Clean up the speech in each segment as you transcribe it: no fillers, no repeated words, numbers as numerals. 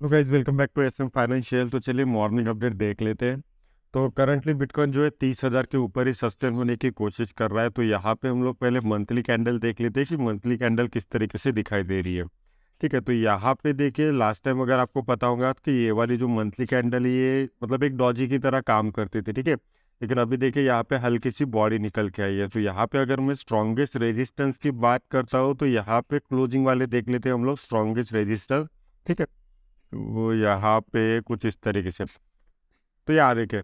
तो guys welcome back to SM financial. तो चलिए मॉर्निंग अपडेट देख लेते हैं। तो करंटली बिटकॉइन जो है 30,000 के ऊपर ही सस्टेन होने की कोशिश कर रहा है। तो यहाँ पे हम लोग पहले मंथली कैंडल देख लेते हैं कि मंथली कैंडल किस तरीके से दिखाई दे रही है। ठीक है, तो यहाँ पे देखिए लास्ट टाइम अगर आपको पता होगा कि ये वाली जो मंथली कैंडल ये मतलब एक डॉजी की तरह काम करती थी। ठीक है, लेकिन अभी देखिए यहाँ पे हल्की सी बॉडी निकल के आई है। तो यहाँ पे अगर मैं स्ट्रॉन्गेस्ट रेजिस्टेंस की बात करता हूँ तो यहाँ पे क्लोजिंग वाले देख लेते हैं हम लोग स्ट्रॉन्गेस्ट रेजिस्टेंस। ठीक है, वो यहाँ पे कुछ इस तरीके से। तो यार देखिए,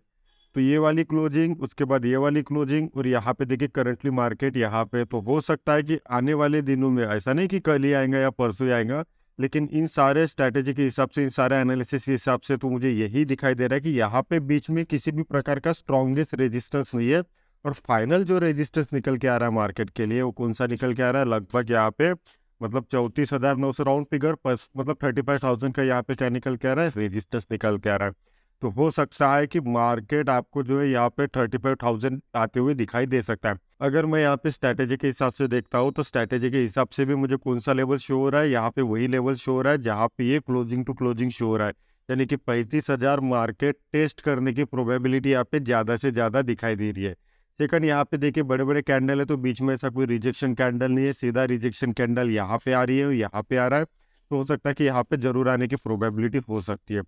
तो ये वाली क्लोजिंग, उसके बाद ये वाली क्लोजिंग, और यहाँ पे देखिए करंटली मार्केट यहाँ पे। तो हो सकता है कि आने वाले दिनों में, ऐसा नहीं कि कल ही आएगा या परसों ही आएगा, लेकिन इन सारे स्ट्रैटेजी के हिसाब से, इन सारे एनालिसिस के हिसाब से तो मुझे यही दिखाई दे रहा है कि यहाँ पे बीच में किसी भी प्रकार का स्ट्रॉन्गेस्ट रेजिस्टेंस नहीं है। और फाइनल जो रेजिस्टेंस निकल के आ रहा है मार्केट के लिए वो कौन सा निकल के आ रहा है, लगभग यहाँ पे मतलब 34,900 राउंड फिगर, मतलब 35,000 का यहाँ पे क्या निकल के आ रहा है, रेजिस्टेंस निकल के आ रहा है। तो हो सकता है कि मार्केट आपको जो है यहाँ पे 35,000 आते हुए दिखाई दे सकता है। अगर मैं यहाँ पे स्ट्रैटेजी के हिसाब से देखता हूँ तो स्ट्रैटेजी के हिसाब से भी मुझे कौन सा लेवल शो हो रहा है, यहाँ पे वही लेवल शो हो रहा है जहाँ पे ये क्लोजिंग टू क्लोजिंग शो हो रहा है। यानी कि 35,000 मार्केट टेस्ट करने की प्रोबेबिलिटी यहाँ पे ज़्यादा से ज़्यादा दिखाई दे रही है। सेकंड, यहाँ पे देखिए बड़े बड़े कैंडल है तो बीच में ऐसा कोई रिजेक्शन कैंडल नहीं है, सीधा रिजेक्शन कैंडल यहाँ पे आ रही है, यहाँ पे आ रहा है। तो हो सकता है कि यहाँ पे जरूर आने की प्रोबेबिलिटी हो सकती है।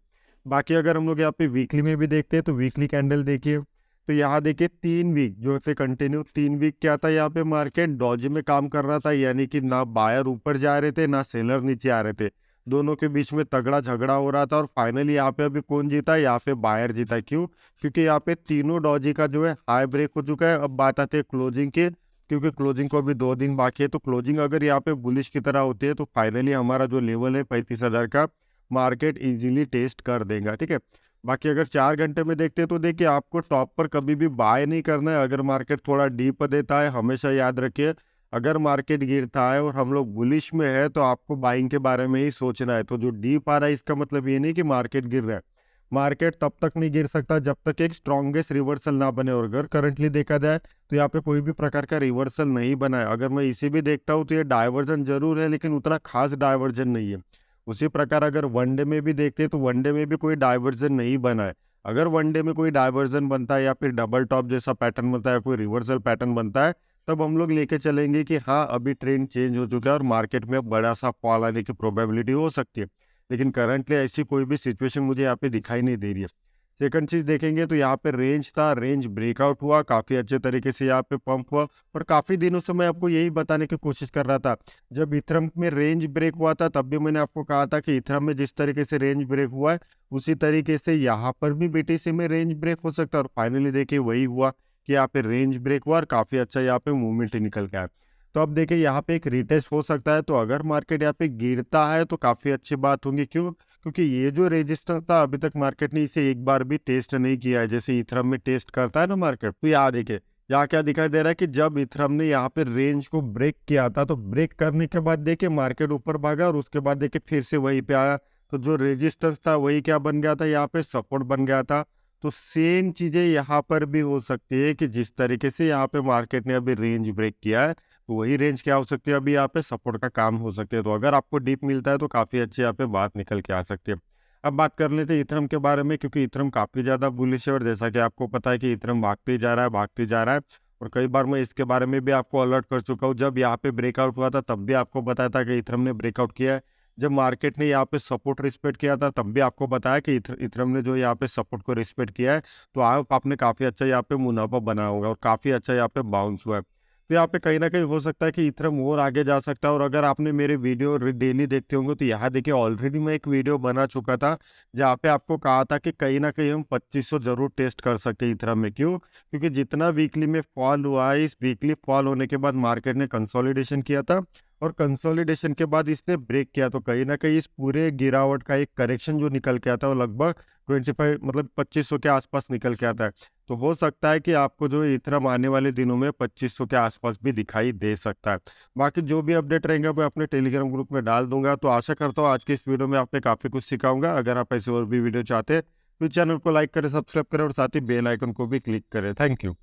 बाकी अगर हम लोग यहाँ पे वीकली में भी देखते हैं तो वीकली कैंडल देखिए, तो यहाँ देखिए 3 वीक जो है कंटिन्यू 3 वीक क्या था, यहाँ पे मार्केट डॉजी में काम कर रहा था। यानी कि ना बायर ऊपर जा रहे थे ना सेलर नीचे आ रहे थे, दोनों के बीच में तगड़ा झगड़ा हो रहा था। और फाइनली यहाँ पे अभी कौन जीता, यहाँ पे बायर जीता। क्यों? क्योंकि यहाँ पे तीनों डॉजी का जो है हाई ब्रेक हो चुका है। अब बात आती है क्लोजिंग की, क्योंकि क्लोजिंग को अभी 2 दिन बाकी है। तो क्लोजिंग अगर यहाँ पे बुलिश की तरह होती है तो फाइनली हमारा जो लेवल है 35,000 का मार्केट इजीली टेस्ट कर देगा। ठीक है, बाकी अगर 4 घंटे में देखते हैं तो देखिए आपको टॉप पर कभी भी बाय नहीं करना है। अगर मार्केट थोड़ा डीप देता है, हमेशा याद रखिए, अगर मार्केट गिरता है और हम लोग बुलिश में है तो आपको बाइंग के बारे में ही सोचना है। तो जो डीप आ रहा है इसका मतलब ये नहीं कि मार्केट गिर रहा है। मार्केट तब तक नहीं गिर सकता जब तक एक स्ट्रॉन्गेस्ट रिवर्सल ना बने। और अगर करंटली देखा जाए तो यहाँ पे कोई भी प्रकार का रिवर्सल नहीं बना है। अगर मैं इसे भी देखता हूँ तो ये डाइवर्जन जरूर है लेकिन उतना खास डाइवर्जन नहीं है। उसी प्रकार अगर वनडे में भी देखते हैं तो वनडे में भी कोई डाइवर्जन नहीं बना है। अगर वनडे में कोई डाइवर्जन बनता है या फिर डबल टॉप जैसा पैटर्न बनता है, कोई रिवर्सल पैटर्न बनता है, तब हम लोग लेके चलेंगे कि हाँ अभी ट्रेंड चेंज हो चुका है और मार्केट में अब बड़ा सा फॉल आने की प्रोबेबिलिटी हो सकती है। लेकिन करंटली ऐसी कोई भी सिचुएशन मुझे यहाँ पे दिखाई नहीं दे रही है। सेकंड चीज़ देखेंगे तो यहाँ पे रेंज था, रेंज ब्रेकआउट हुआ, काफ़ी अच्छे तरीके से यहाँ पे पंप हुआ। और काफ़ी दिनों से मैं आपको यही बताने की कोशिश कर रहा था, जब इथरम में रेंज ब्रेक हुआ था तब भी मैंने आपको कहा था कि इथरम में जिस तरीके से रेंज ब्रेक हुआ है उसी तरीके से यहाँ पर भी बीटीसी में रेंज ब्रेक हो सकता है। और फाइनली देखिए वही हुआ कि यहाँ पे रेंज ब्रेक हुआ और काफ़ी अच्छा यहाँ पे मूवमेंट निकल के आया। तो अब देखिए यहाँ पे एक रिटेस्ट हो सकता है। तो अगर मार्केट यहाँ पे गिरता है तो काफ़ी अच्छी बात होगी। क्यों? क्योंकि ये जो रेजिस्टेंस था अभी तक मार्केट ने इसे एक बार भी टेस्ट नहीं किया है, जैसे इथरम में टेस्ट करता है ना मार्केट। तो यहाँ देखिए, यहाँ क्या दिखाई दे रहा है कि जब इथरम ने यहाँ पे रेंज को ब्रेक किया था तो ब्रेक करने के बाद देखिए मार्केट ऊपर भागा और उसके बाद देखिए फिर से वहीं पे आया। तो जो रेजिस्टेंस था वही क्या बन गया था, यहाँ पे सपोर्ट बन गया था। तो सेम चीजें यहाँ पर भी हो सकती है कि जिस तरीके से यहाँ पे मार्केट ने अभी रेंज ब्रेक किया है तो वही रेंज क्या हो सकती है, अभी यहाँ पे सपोर्ट का काम हो सकती है। तो अगर आपको डीप मिलता है तो काफ़ी अच्छी यहाँ पे बात निकल के आ सकती है। अब बात कर लेते हैं इथरम के बारे में, क्योंकि इथरम काफ़ी ज़्यादा बुलिश है और जैसा कि आपको पता है कि इथरम भागते ही जा रहा है, भागते जा रहा है। और कई बार मैं इसके बारे में भी आपको अलर्ट कर चुका हूँ। जब यहाँ पे ब्रेकआउट हुआ था तब भी आपको बताया था कि इथरम ने ब्रेकआउट किया है। जब मार्केट ने यहाँ पे सपोर्ट रिस्पेक्ट किया था तब भी आपको बताया कि इथरम ने जो यहाँ पे सपोर्ट को रिस्पेक्ट किया है। तो आपने काफ़ी अच्छा यहाँ पे मुनाफा बनाया होगा और काफ़ी अच्छा यहाँ पे बाउंस हुआ है। तो यहाँ पे कहीं ना कहीं हो सकता है कि इथरम और आगे जा सकता है। और अगर आपने मेरे वीडियो डेली देखते होंगे तो यहाँ देखिए ऑलरेडी मैं एक वीडियो बना चुका था जहाँ पे आपको कहा था कि कहीं ना कहीं हम 2500 जरूर टेस्ट कर सकते हैं इथरम में। क्यों? क्योंकि जितना वीकली में फॉल हुआ है, इस वीकली फॉल होने के बाद मार्केट ने कंसोलिडेशन किया था और कंसोलिडेशन के बाद इसने ब्रेक किया। तो कहीं ना कहीं इस पूरे गिरावट का एक करेक्शन जो निकल के आता है वो लगभग 25 मतलब 2500 के आसपास निकल के आता है। तो हो सकता है कि आपको जो इथरम आने वाले दिनों में 2500 के आसपास भी दिखाई दे सकता है। बाकी जो भी अपडेट रहेंगे मैं अपने टेलीग्राम ग्रुप में डाल दूंगा। तो आशा करता हूँ आज की इस वीडियो में आपने काफ़ी कुछ सिखाऊंगा। अगर आप ऐसे और भी वीडियो चाहते हैं तो चैनल को लाइक करें, सब्सक्राइब करें और साथ ही बेल आइकन को भी क्लिक करें। Thank you.